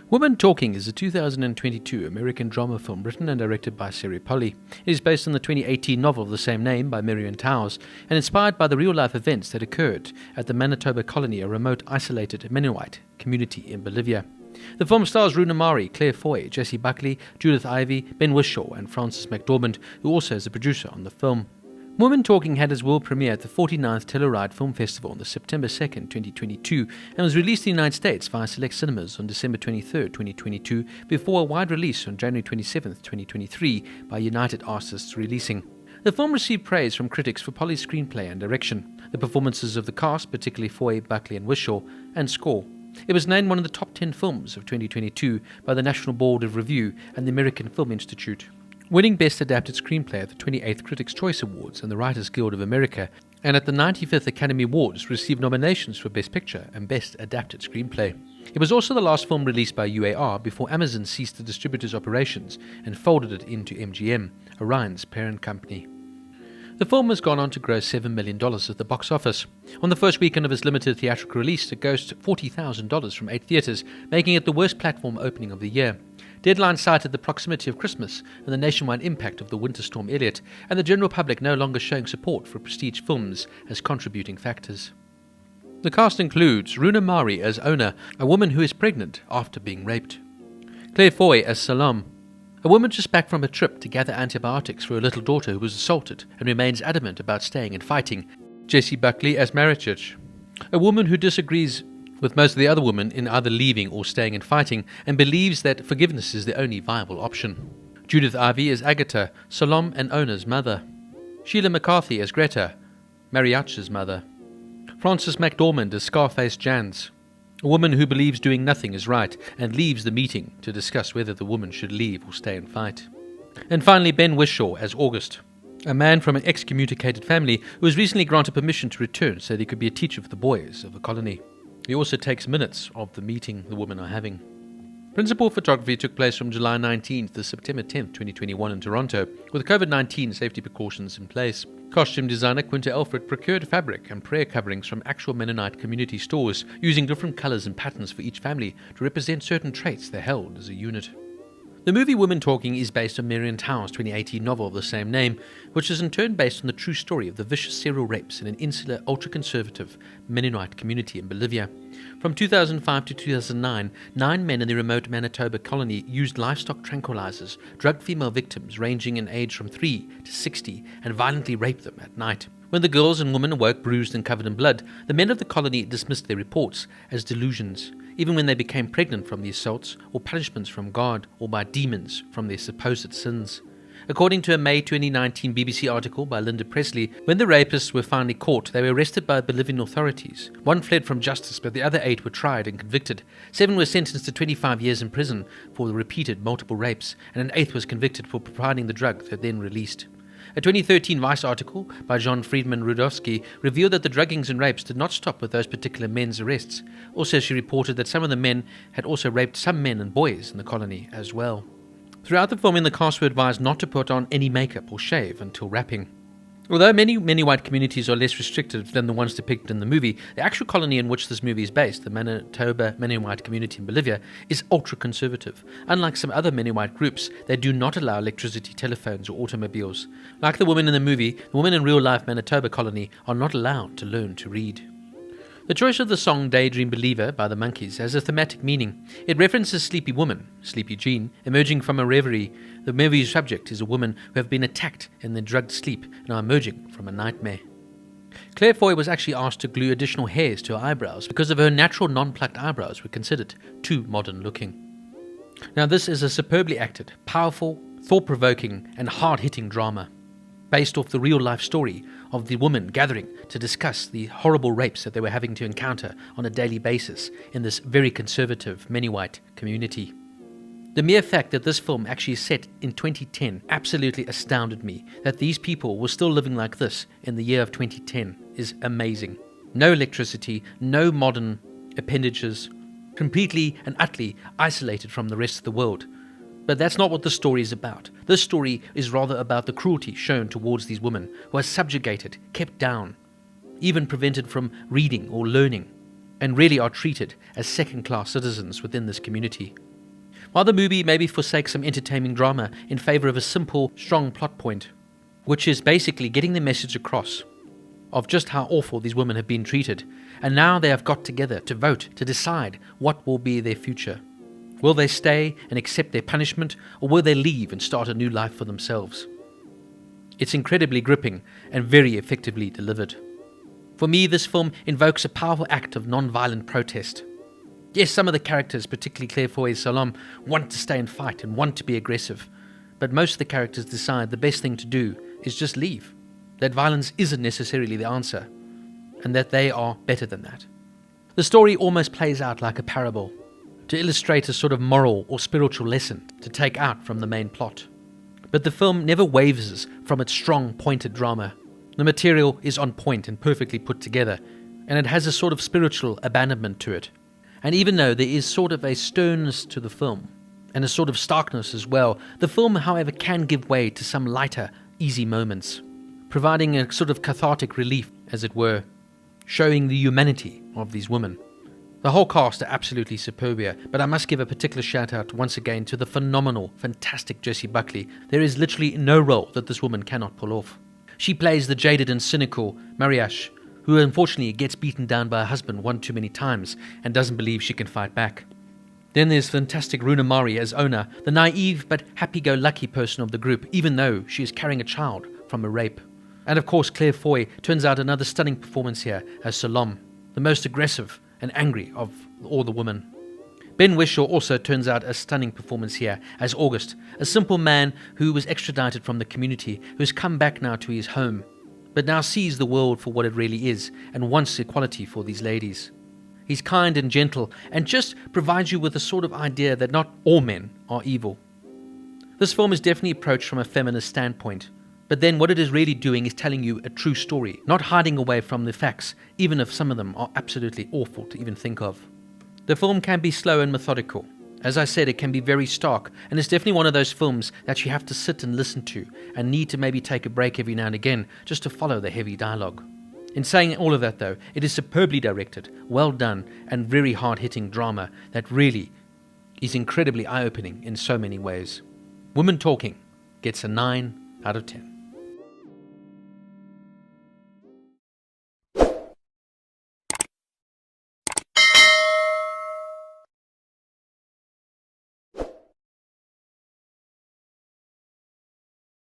Woman Talking is a 2022 American drama film written and directed by Sarah Polley. It is based on the 2018 novel of the same name by Miriam Toews and inspired by the real-life events that occurred at the Manitoba Colony, a remote, isolated Mennonite community in Bolivia. The film stars Rooney Mara, Claire Foy, Jessie Buckley, Judith Ivey, Whishaw and Frances McDormand, who also is a producer on the film. Woman Talking had its world premiere at the 49th Telluride Film Festival on September 2, 2022, and was released in the United States via select cinemas on December 23, 2022, before a wide release on January 27, 2023, by United Artists Releasing. The film received praise from critics for Polley's screenplay and direction, the performances of the cast, particularly Foy, Buckley and Whishaw, and score. It was named one of the top 10 films of 2022 by the National Board of Review and the American Film Institute, winning Best Adapted Screenplay at the 28th Critics' Choice Awards and the Writers Guild of America, and at the 95th Academy Awards received nominations for Best Picture and Best Adapted Screenplay. It was also the last film released by UAR before Amazon ceased the distributor's operations and folded it into MGM, Orion's parent company. The film has gone on to gross $7 million at the box office. On the first weekend of its limited theatrical release, it grossed $40,000 from 8 theatres, making it the worst platform opening of the year. Deadline cited the proximity of Christmas and the nationwide impact of the winter storm Elliott, and the general public no longer showing support for prestige films as contributing factors. The cast includes Rooney Mara as Ona, a woman who is pregnant after being raped; Claire Foy as Salam, a woman just back from a trip to gather antibiotics for her little daughter who was assaulted and remains adamant about staying and fighting; Jessie Buckley as Marichich, a woman who disagrees with most of the other women in either leaving or staying and fighting, and believes that forgiveness is the only viable option; Judith Ivey as Agatha, Salam and Ona's mother; Sheila McCarthy as Greta, Mariach's mother; Frances McDormand as Scarface Jans, a woman who believes doing nothing is right and leaves the meeting to discuss whether the woman should leave or stay and fight; and finally Whishaw as August, a man from an excommunicated family who was recently granted permission to return so that he could be a teacher for the boys of the colony. He also takes minutes of the meeting the women are having. Principal photography took place from July 19th to September 10th, 2021 in Toronto, with COVID-19 safety precautions in place. Costume designer Quinta Elfred procured fabric and prayer coverings from actual Mennonite community stores, using different colors and patterns for each family to represent certain traits they held as a unit. The movie Woman Talking is based on Miriam Toews' 2018 novel of the same name, which is in turn based on the true story of the vicious serial rapes in an insular, ultra-conservative Mennonite community in Bolivia. From 2005 to 2009, 9 men in the remote Manitoba Colony used livestock tranquilizers, drugged female victims ranging in age from 3 to 60, and violently raped them at night. When the girls and women awoke bruised and covered in blood, the men of the colony dismissed their reports as delusions, even when they became pregnant from the assaults or punishments from God or by demons from their supposed sins. According to a May 2019 BBC article by Linda Presley, when the rapists were finally caught, they were arrested by Bolivian authorities. 1 fled from justice, but the other 8 were tried and convicted. 7 were sentenced to 25 years in prison for the repeated multiple rapes, and an 8th was convicted for providing the drug that then released. A 2013 Vice article by John Friedman Rudowski revealed that the druggings and rapes did not stop with those particular men's arrests. Also, she reported that some of the men had also raped some men and boys in the colony as well. Throughout the filming, the cast were advised not to put on any makeup or shave until wrapping. Although many white communities are less restrictive than the ones depicted in the movie, the actual colony in which this movie is based, the Manitoba Mennonite community in Bolivia, is ultra-conservative. Unlike some other Mennonite groups, they do not allow electricity, telephones or automobiles. Like the women in the movie, the women in real-life Manitoba Colony are not allowed to learn to read. The choice of the song Daydream Believer by the Monkees has a thematic meaning. It references Sleepy Woman, Sleepy Jean, emerging from a reverie. The movie's subject is a woman who have been attacked in their drugged sleep and are emerging from a nightmare. Claire Foy was actually asked to glue additional hairs to her eyebrows because of her natural non-plucked eyebrows were considered too modern looking. Now this is a superbly acted, powerful, thought-provoking and hard-hitting drama, based off the real-life story of the women gathering to discuss the horrible rapes that they were having to encounter on a daily basis in this very conservative Mennonite community. The mere fact that this film actually is set in 2010 absolutely astounded me. That these people were still living like this in the year of 2010 is amazing. No electricity, no modern appendages, completely and utterly isolated from the rest of the world. But that's not what the story is about. This story is rather about the cruelty shown towards these women who are subjugated, kept down, even prevented from reading or learning, and really are treated as second-class citizens within this community. While the movie maybe forsakes some entertaining drama in favour of a simple, strong plot point, which is basically getting the message across of just how awful these women have been treated, and now they have got together to vote to decide what will be their future. Will they stay and accept their punishment, or will they leave and start a new life for themselves? It's incredibly gripping and very effectively delivered. For me, this film invokes a powerful act of non-violent protest. Yes, some of the characters, particularly Claire Foy's Salom, want to stay and fight and want to be aggressive, but most of the characters decide the best thing to do is just leave, that violence isn't necessarily the answer, and that they are better than that. The story almost plays out like a parable, to illustrate a sort of moral or spiritual lesson to take out from the main plot. But the film never wavers from its strong, pointed drama. The material is on point and perfectly put together, and it has a sort of spiritual abandonment to it. And even though there is sort of a sternness to the film, and a sort of starkness as well, the film, however, can give way to some lighter, easy moments, providing a sort of cathartic relief, as it were, showing the humanity of these women. The whole cast are absolutely superb here, but I must give a particular shout out once again to the phenomenal, fantastic Jessie Buckley. There is literally no role that this woman cannot pull off. She plays the jaded and cynical Mariash, who unfortunately gets beaten down by her husband one too many times and doesn't believe she can fight back. Then there's fantastic Rooney Mara as Ona, the naive but happy-go-lucky person of the group, even though she is carrying a child from a rape. And of course Claire Foy turns out another stunning performance here as Salom, the most aggressive and angry of all the women. Ben Whishaw also turns out a stunning performance here as August, a simple man who was extradited from the community, who has come back now to his home, but now sees the world for what it really is and wants equality for these ladies. He's kind and gentle and just provides you with a sort of idea that not all men are evil. This film is definitely approached from a feminist standpoint, but then what it is really doing is telling you a true story, not hiding away from the facts, even if some of them are absolutely awful to even think of. The film can be slow and methodical. As I said, it can be very stark, and it's definitely one of those films that you have to sit and listen to and need to maybe take a break every now and again just to follow the heavy dialogue. In saying all of that though, it is superbly directed, well done, and very hard-hitting drama that really is incredibly eye-opening in so many ways. Women Talking gets a 9 out of 10.